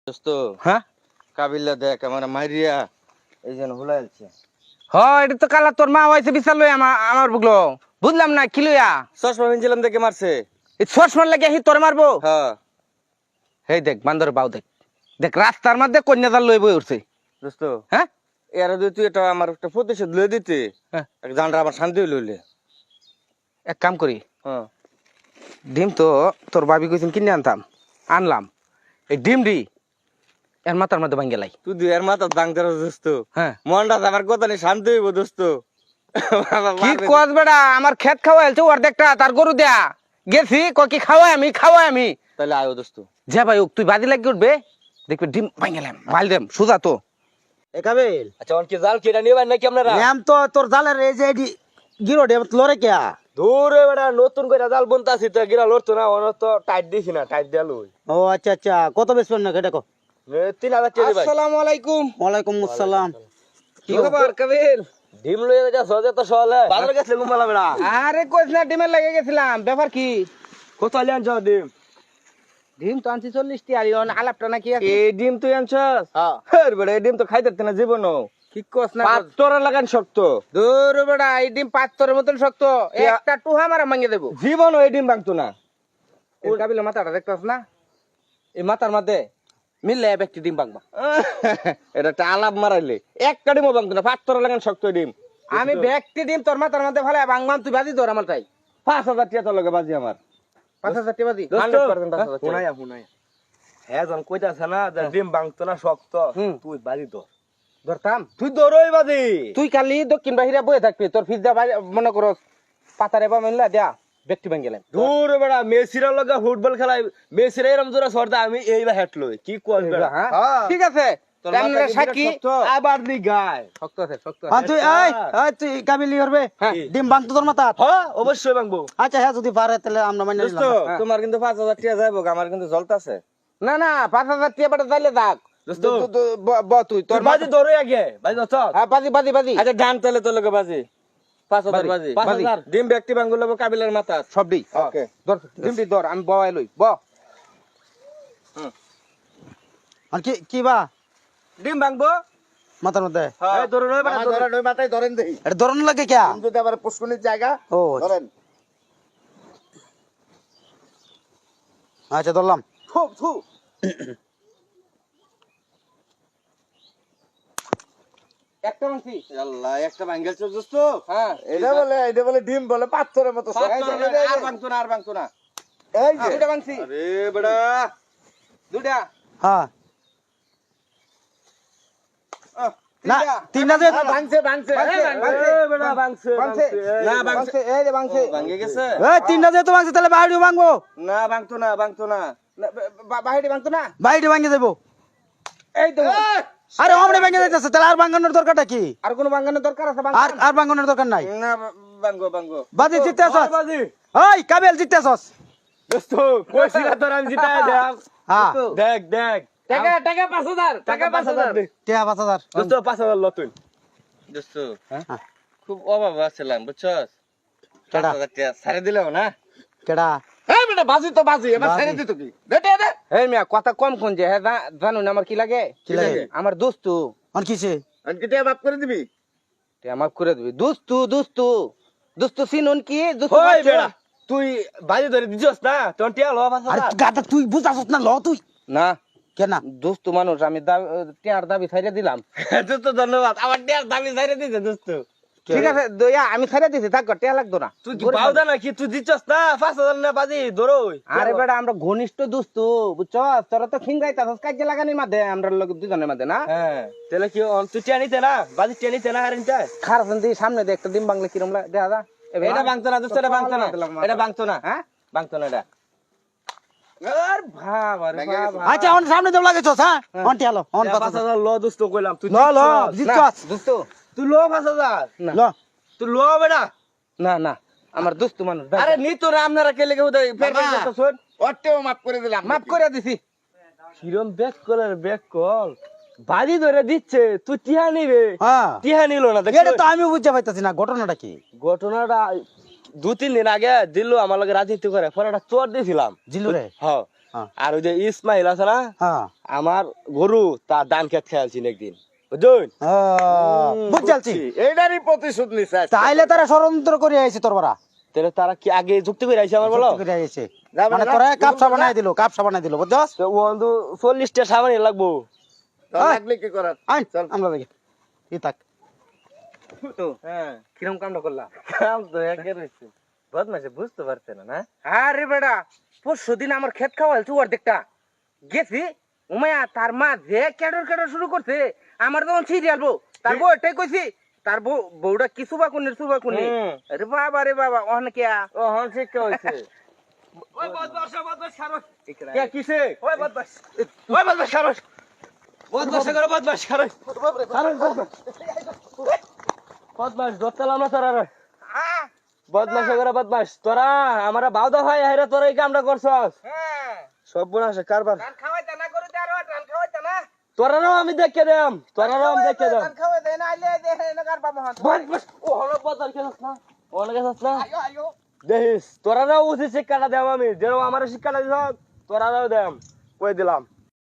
দোস্ত হ্যাঁ কাবিল্লা দেখ আমার মাইরিয়া এই যেন হুলাইছে। হয় এটা তো কালা তোর মা হয়েছে বিশাল লই আমার বুগলো বুঝলাম না কি লইয়া চশমা পিনছিলাম দেখে মারছে। এই চশমার লাগে হি তোর মারবো। হ্যাঁ হেই দেখ বান্দর বাউ দেখ দেখ রাস্তার মধ্যে কন্যাদার লই বই উঠছে। দোস্ত হ্যাঁ এর যদি তুই এটা আমার একটা প্রতিশোধ লয়ে দিতে হ্যাঁ। এক জানরা আমার শান্তি লইলে। এক কাম করি হ্যাঁ ডিম তো তোর ভাবি কইছেন কিনে আনলাম এই ডিম ডি এর মাথার মধ্যে ভাঙ্গে লাই। তুই দুই এর মাথা দাংতে দোস্ত। হ্যাঁ মনটা আমার কথা নেই শান্তি হইব দোস্ত। কি কস বেড়া আমার খেত খাওয়াইছে অর্ধেকটা তার গরু দেয়া গেছি কি খাওয়াই আমি তাহলে আয়ো দোস্ত। যা ভাই তুই বাদি লাগিয়ে উঠবে দেখবি ডিম ভাঙ্গেলাম মাল দেম সোজা তো। এ কাবিল আচ্ছা অনকি জাল কেডা নিবেন নাকি আপনারা? নাম তো তোর জালের এই যে গিরো ডে লরে কিয়া দূরে বেড়া নতুন করে জাল বনতাছি তো গিরা লড়তো না অন তো টাইট দিছি না টাইট দিয়া লই। ও আচ্ছা আচ্ছা কত বেচবেন না কেটে কো 3000 টাকা ভাই। আসসালামু আলাইকুম। ওয়ালাইকুম আসসালাম কি খবর কবির? ডিম লইয়া যা সহজে তো সহলে বাজারে গেছলে ঘুমালা বেড়া। আরে কইছ না ডিমের লাগে গেছিলাম ব্যাপার কি? কত আলিয়ান যাও ডিম? ডিম তো আনছি 40টি আর ইন আলাপটা নাকি আছে? এই ডিম তুই আনছস? হ্যাঁ হের বেড়া এই ডিম তো খাইতে না জীবনও। কি কস না? পাত্তরা লাগান শক্ত। দূর বেড়া এই ডিম পাত্তরের মতন শক্ত একটা টুহা মারা ভাঙিয়ে দেব। জীবনও এই ডিম ভাঙতো না। এই কাবিলের মাথাটা দেখতাছ না? এই মাথার মধ্যে মিললে ব্যক্তি ডিম ভাঙবা। এটা একটা আলাপ মারাইলে একটা ডিমও ভাঙতো না পাত্তরা লাগান শক্ত ডিম। আমি ব্যক্তি ডিম তোর মাথার মধ্যে ফেলে ভাঙবাম তুই বাজি ধর আমার তাই 5000 টাকা তো লগে বাজি আমার। 5000 টাকা বাজি 100% 5000 টাকা। হুনাইয়া হ্যাঁ যখন কইতাছে না যে ডিম ভাঙতো না শক্ত তুই বাড়ি তো ধরতাম। তুই দরই বাজি। তুই কালি দক্ষিণ বাহিরে বয়ে থাকবি তোর ফিজা মনে করো পাতারে বা মেনলা দেয়া ব্যক্তি ভাঙ গেলেন। দূর বেড়া মেসিরা লগে ফুটবল খেলায় মেসিরা এরম জোরে সরদা আমি এইবা হেট লই কি কস বেড়া। হ্যাঁ হ্যাঁ। ঠিক আছে তোর আপনারা মাথা কি সাক্ষী বিরাট শক্ত? আবার নি গায়। শক্ত আছে আর তুই এই এই তুই কাবিল করবে হ্যাঁ। ডিম ভাঙতো তোর মাথা হ্যাঁ অবশ্যই ভাঙবো। আচ্ছা হ্যাঁ যদি পারে তাহলে আমরা মাইনে দোস্ত নিলাম তোমার কিন্তু 5000 টাকা যাইবো আমার কিন্তু জ্বলতাছে। না না 5000 টাকা বাটা যাইলে থাক দোস্ত ব তুই তোর তোর বাজি দরই আগে বাজি দছ। হ্যাঁ বাজি বাজি বাজি আচ্ছা ডান তালে তো লগে বাজি 5000 বাজি 5000 ডিম ব্যক্তি ভাঙবো লগে কাবিলের মাথা। সব দি ওকে ধর ডিমটি ধর আমি বয় লই ব আর কি কি বা ডিম ভাঙবো। মাথার মধ্যে এই ধরে নয় বেটা ধরে। ধরেন ওই মাথায় ধরেন দেই এটা ধরন লাগে কিয়া যদি আবার পুষ্কুনির জায়গা ও ধরেন আচ্ছা ধরলাম থু থু একটা মানছি আল্লাহ একটা ভাঙগেছ দোস্ত। হ্যাঁ এটা বলে ডিম বলে পাথরের মতো শক্ত। আর ভাঙতো না আর ভাঙতো না এই যে দুটা ভাঙছি আরে বেড়া দুটা হ্যাঁ আহ, না তিনটা। তিনটা যে ভাঙছে ভাঙছে ভাঙছে, ভাঙছে। এ বেড়া ভাঙছে ভাঙছে না ভাঙছে ভাঙছে এই যে ভাঙছে ভাঙে গেছে। এই তিনটা যে তো ভাঙছে তাহলে বাড়িও ভাঙবো না ভাঙতো না ভাঙতো না। বাহিরে ভাঙতো না বাড়িটি ভাঙে যাবো এই তো আরে অমরে ভেঙে যাইতেছে তাহলে আর ভাঙানোর দরকারটা কি আর কোনো ভাঙানোর দরকার আছে আর আর ভাঙানোর দরকার নাই না ভাঙবো ভাঙবো। বাজি জিততে আসছ বাজি ওই কাবিল জিততে আসছ দোস্ত কইছিলা তোর আমি জিতায় দেখ। হ্যাঁ দেখ দেখ টাকা টাকা 5000 টাকা 5000 দে। টিয়া 5000 দোস্ত 5000 লতুন। দোস্ত হ্যাঁ। খুব অভাব আছিলাম বুঝছস। কেডা? 5000 টাকা ছাড়ে দিলেও না। কেডা এই বেটা বাজি তো বাজি এবার বাজি। ছেড়ে দিত কি দে দে দে এই মিয়া কথা কম কোন যে হ্যাঁ জানো না আমার কি লাগে কি লাগে? আমার দোস্তু অন কিছে আনকি তে মাফ করে দিবি তে আমার করে দিবি দোস্তু দোস্তু দোস্তু সিনুন কি দোস্তু ওই বাচ্চা? বেড়া তুই বাজি ধরে দিছস না তোর টিয়া লো আরে 5000। গাদা তুই বুঝাছস না ল তুই না কেন না দোস্তু মানুষ আমি টিয়ার দাবি ছাইড়ে দিলাম দোস্ত ধন্যবাদ আমার টিয়ার দাবি ছাড়ে দিছে দোস্ত। ঠিক আছে দয়া আমি ছাইড়ে দিছি তাক টিয়া লাগতো না তুই কি বাউদা নাকি তুই দিছস না 5000 না বাজি ধরোই। আরে বেটা আমরা ঘনিষ্ঠ দোস্তু বুঝছস তোরা তো খিংগাইতাছস কাজে লাগানির মাঝে আমরা লোক দুজনের মাঝে না হ্যাঁ তাহলে কি তুই টিয়া নিতে না বাজি টিয়া নিতে না হারিনটা। খারাপ দি সামনে দে একটা ডিম বাংলা কিরম দেখা যা এটা ভাঙতো না দোস্ত এটা ভাঙতো না এটা ভাঙতো না হ্যাঁ ভাঙতো না এটা। আর ভাব আরে ভাব আচ্ছা অন সামনে দেব লাগেছস হ্যাঁ অন টিয়া ল অন 5000 5000 ল দোস্ত কইলাম তুই ল ল দিছস। জিতছস দোস্তু তুই ল 5000 না ল তুই ল বেটা। না না আমার দোস্তু মানুষ আরে নি তোর আপনারা কে লেগে উদয় ফের বাবা। করতে শুন। ওরতেও মাফ করে দিলাম মাফ করে দিছি কিরম ব্যাক কলার ব্যাক কল বাজি ধরে দিচ্ছে তুই টিহা নিবে হ্যাঁ টিহা নিল না দেখ এটা তো আমি বুঝতে পাইতাছি না ঘটনাটা কি ঘটনাটা 2-3 দিন আগে দিল আমার লগে রাজনীতি করে পরে একটা চোর দিয়েছিলাম জিলু রে হ্যাঁ হ্যাঁ। আর ওই যে ইসমাইল আছে না হ্যাঁ আমার গরু তার ধান খেত খেয়ালছি একদিন বুঝুন বুঝালছি এইটারই প্রতিশোধ নিছে আজকে। তাইলে তারা ষড়যন্ত্র করে আইছে তোর বড়া তাহলে তারা কি আগে যুক্তি করে আইছে আমার বলো করে আইছে যাবে মানে না? তোরা কাপসা বানাই দিল বুঝছস তো বন্ধু 40টা সাবান লাগবো তো লাগলে কি করার আইন চল আমরা দেখি ই থাক হ্যাঁ কিরম কামটা করলাম কাম তো একে রইছে বদমাশে বুঝতে পারছে না না আরে বেটা পরশু দিন আমার ক্ষেত খাওয়াল চুয়ার দেখটা গেছি উমায়া তার মা যে কেডর শুরু করছে আমার তখন সিরিয়াল বউ তার বউ এটাই কইছি তার বউটা কি সুবা কোনে হুম। রে বাবা ওখানে কে ও হন শিক্ষা হইছে ওই বদমাশ খারো কে কিসে ওই বদমাশ খারো বদমাশ খারো বদমাশ ধরতালাম না তোরা বদমাশ করে বদমাশ তোরা আমরা বাউদা ভাই হাইরা তোরা এই কামটা করছস সব বোনা আছে কারবার খাওয়াইতা না করে দে আর ধান খাওয়াইতা না তোরাও আমি দেখে দেম তোরাও আমি দেখে দেম খাওয়াই দে না আইলে দে না কার বাবা হাত বদমাশ ও হলো বদমাশ কেছস না ওখানে কেছস না দেখিস তোরাও উচিত শিক্ষাটা দেম আমি যেরকম আমার শিক্ষাটা দিছ তোরাও দেম কই দিলাম